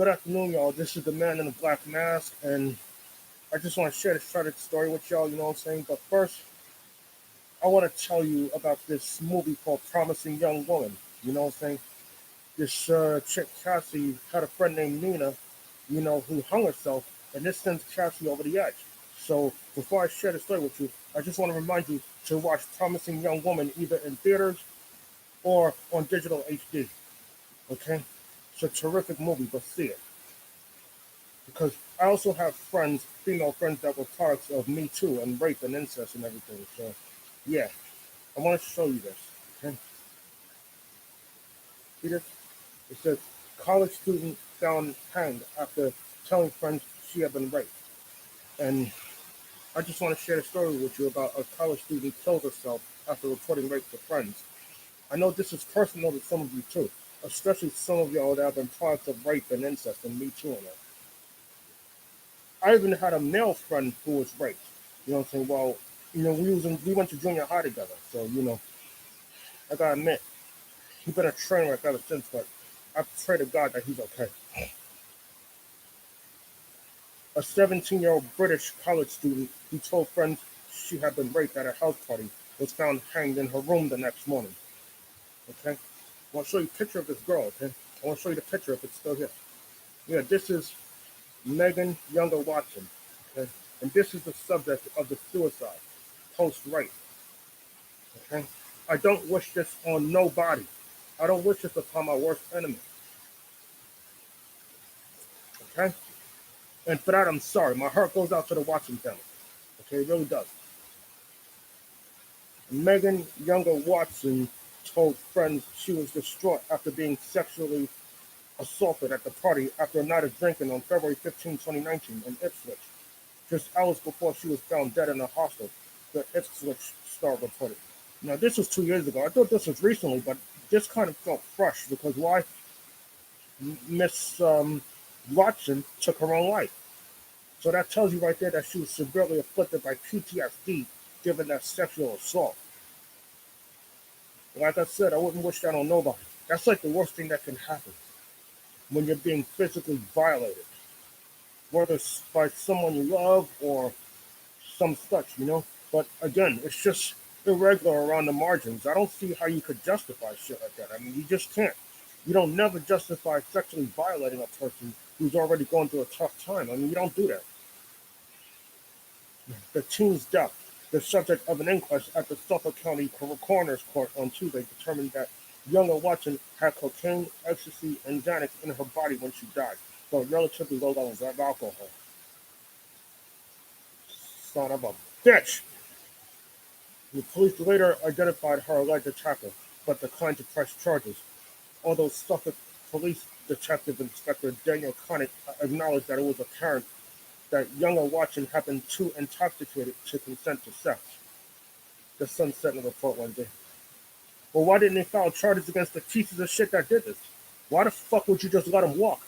Good afternoon, y'all. This is the man in the black mask, and I just want to share this tragic story with y'all, you know what I'm saying? But first, I want to tell you about this movie called Promising Young Woman, you know what I'm saying? This chick, Cassie, had a friend named Nina, who hung herself, and this sends Cassie over the edge. So, before I share the story with you, I just want to remind you to watch Promising Young Woman either in theaters or on digital HD, okay? It's a terrific movie, but see it. Because I also have friends, female friends that were products of Me Too and rape and incest and everything. So, yeah, I want to show you this. Okay, see this? It says college student found hanged after telling friends she had been raped. And I just want to share a story with you about a college student killed herself after reporting rape to friends. I know this is personal to some of you too, especially some of y'all that have been products of rape and incest and Me Too and that. I even had a male friend who was raped. You know what I'm saying? Well, we went to junior high together, so I gotta admit, he's been a train wreck ever since. But I pray to God that he's okay. A 17-year-old British college student who told friends she had been raped at a house party was found hanged in her room the next morning. Okay, I want to show you a picture of this girl. Okay, I want to show you the picture if it's still here. Yeah, this is Megan Younger Watson. Okay, and this is the subject of the suicide post-rape. Okay? I don't wish this on nobody. I don't wish this upon my worst enemy. Okay? And for that, I'm sorry. My heart goes out to the Watson family. Okay, it really does. Megan Younger Watson told friends she was distraught after being sexually assaulted at the party after a night of drinking on February 15, 2019 in Ipswich, just hours before she was found dead in a hostel, the Ipswich Star reported. Now, this was 2 years ago. I thought this was recently, but this kind of felt fresh because why? Miss Watson took her own life. So that tells you right there that she was severely afflicted by PTSD given that sexual assault. Like I said, I wouldn't wish that on nobody. That's like the worst thing that can happen when you're being physically violated, whether it's by someone you love or some such. But again, it's just irregular around the margins. I don't see how you could justify shit like that. I mean, you just can't. You don't never justify sexually violating a person who's already going through a tough time. I mean, you don't do that. The teen's death, the subject of an inquest at the Suffolk County Coroner's Court on Tuesday, determined that Younger Watson had cocaine, ecstasy, and Xanax in her body when she died, but relatively low levels of alcohol. Son of a bitch! The police later identified her alleged attacker, but declined to press charges, although Suffolk Police Detective Inspector Daniel Connick acknowledged that it was apparent that Younger Watson had been too intoxicated to consent to sex. The Sun said in the report Wednesday. Well, why didn't they file charges against the pieces of shit that did this? Why the fuck would you just let them walk?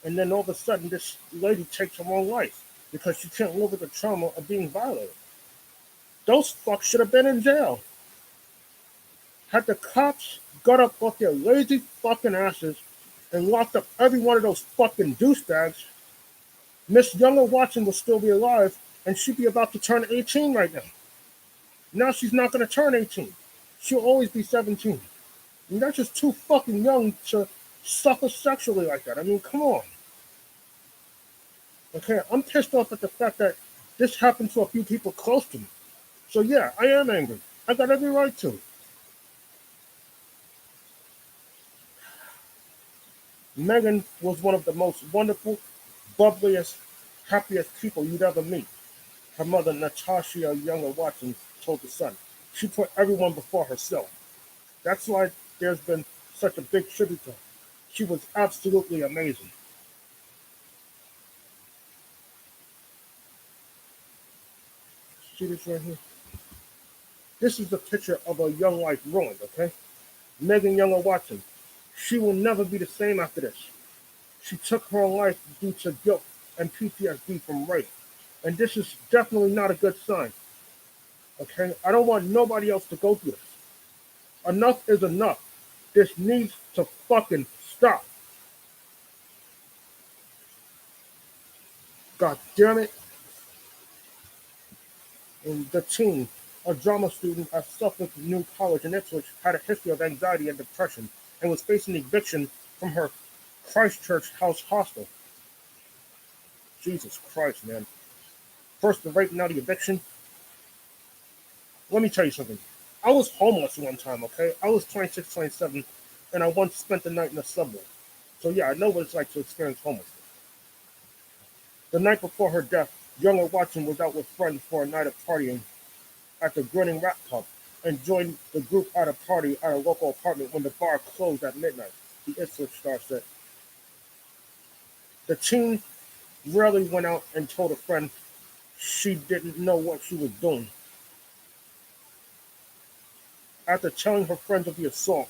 And then all of a sudden, this lady takes her own life because she can't live with the trauma of being violated. Those fucks should have been in jail. Had the cops got up off their lazy fucking asses and locked up every one of those fucking douchebags, Miss Younger Watson will still be alive and she'd be about to turn 18 right now. Now she's not going to turn 18. She'll always be 17. And that's just too fucking young to suffer sexually like that. I mean, come on. Okay, I'm pissed off at the fact that this happened to a few people close to me. So yeah, I am angry. I got every right to. Megan was one of the most wonderful, bubbliest, happiest people you'd ever meet. Her mother, Natasha Younger Watson, told the Sun. She put everyone before herself. That's why there's been such a big tribute to her. She was absolutely amazing. See this right here? This is the picture of a young life ruined, okay? Megan Younger Watson. She will never be the same after this. She took her own life due to guilt and PTSD from rape. And this is definitely not a good sign. Okay? I don't want nobody else to go through this. Enough is enough. This needs to fucking stop. God damn it. And the teen, a drama student at Suffolk New College in Ipswich, had a history of anxiety and depression and was facing eviction from her Christchurch house hostel. Jesus Christ, man. First the rape, now the eviction. Let me tell you something. I was homeless one time, okay? I was 26, 27, and I once spent the night in the subway. So yeah, I know what it's like to experience homelessness. The night before her death, younger Watson was out with friends for a night of partying at the Grinning Rat Pub and joined the group at a party at a local apartment when the bar closed at midnight, the Ipswich Star said. The teen rarely went out and told a friend she didn't know what she was doing. After telling her friends of the assault,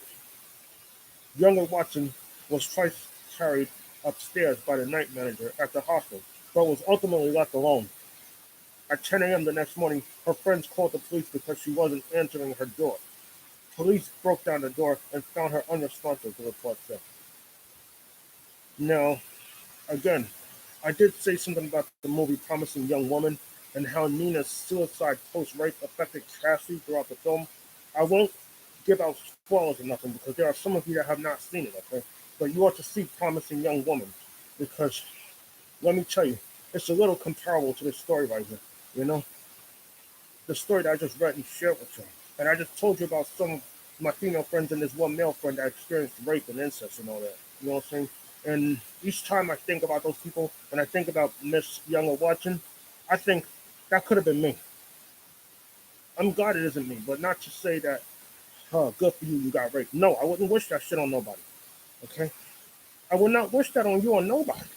younger Watson was twice carried upstairs by the night manager at the hostel, but was ultimately left alone. At 10 a.m. the next morning, her friends called the police because she wasn't answering her door. Police broke down the door and found her unresponsive, the report said. Now, again, I did say something about the movie Promising Young Woman and how Nina's suicide post-rape affected Cassie throughout the film. I won't give out spoilers or nothing because there are some of you that have not seen it, okay? But you ought to see Promising Young Woman because, let me tell you, it's a little comparable to this story right here, you know? The story that I just read and shared with you. And I just told you about some of my female friends and this one male friend that experienced rape and incest and all that. You know what I'm saying? And each time I think about those people and I think about Miss Younger Watson, I think that could have been me. I'm glad it isn't me, but not to say that, good for you, you got raped. No, I wouldn't wish that shit on nobody. Okay? I would not wish that on you or nobody.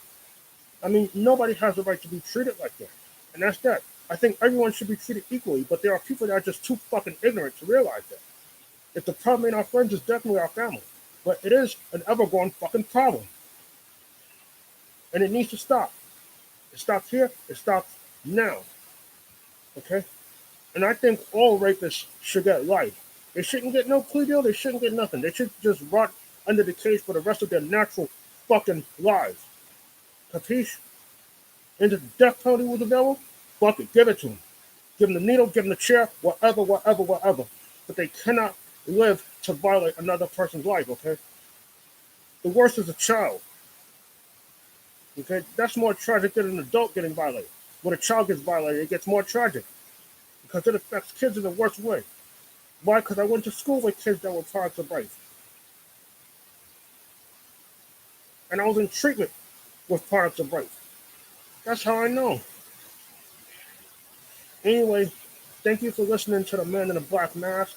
I mean, nobody has the right to be treated like that. And that's that. I think everyone should be treated equally, but there are people that are just too fucking ignorant to realize that. If the problem ain't our friends, it's definitely our family. But it is an ever-growing fucking problem. And it needs to stop. It stops here, it stops now. Okay? And I think all rapists should get life. They shouldn't get no plea deal, they shouldn't get nothing. They should just rot under the cage for the rest of their natural fucking lives. Capiche? And the death penalty was available? Fuck it, give it to them. Give them the needle, give them the chair, whatever, whatever, whatever. But they cannot live to violate another person's life, okay? The worst is a child. Okay? That's more tragic than an adult getting violated. When a child gets violated, it gets more tragic because it affects kids in the worst way. Why? Because I went to school with kids that were products of rape. And I was in treatment with products of rape. That's how I know. Anyway, thank you for listening to The Man in the Black Mask.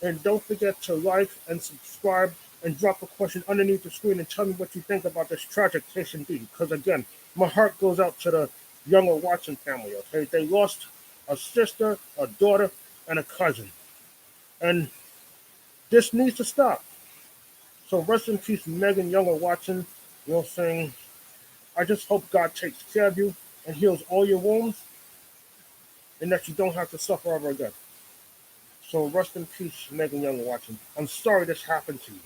And don't forget to like and subscribe and drop a question underneath the screen and tell me what you think about this tragic case indeed. Because again, my heart goes out to the Younger Watson family, okay? They lost a sister, a daughter, and a cousin. And this needs to stop. So rest in peace, Megan Younger Watson. You know what I'm saying? I just hope God takes care of you and heals all your wounds and that you don't have to suffer ever again. So rest in peace, Megan Younger Watson. I'm sorry this happened to you.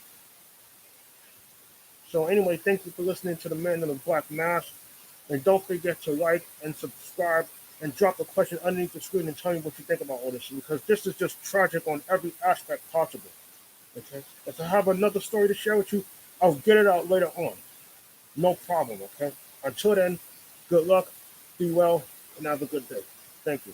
So anyway, thank you for listening to The Man in the Black Mask. And don't forget to like and subscribe and drop a question underneath the screen and tell me what you think about all this. Because this is just tragic on every aspect possible. Okay? If I have another story to share with you, I'll get it out later on. No problem, okay? Until then, good luck, be well, and have a good day. Thank you.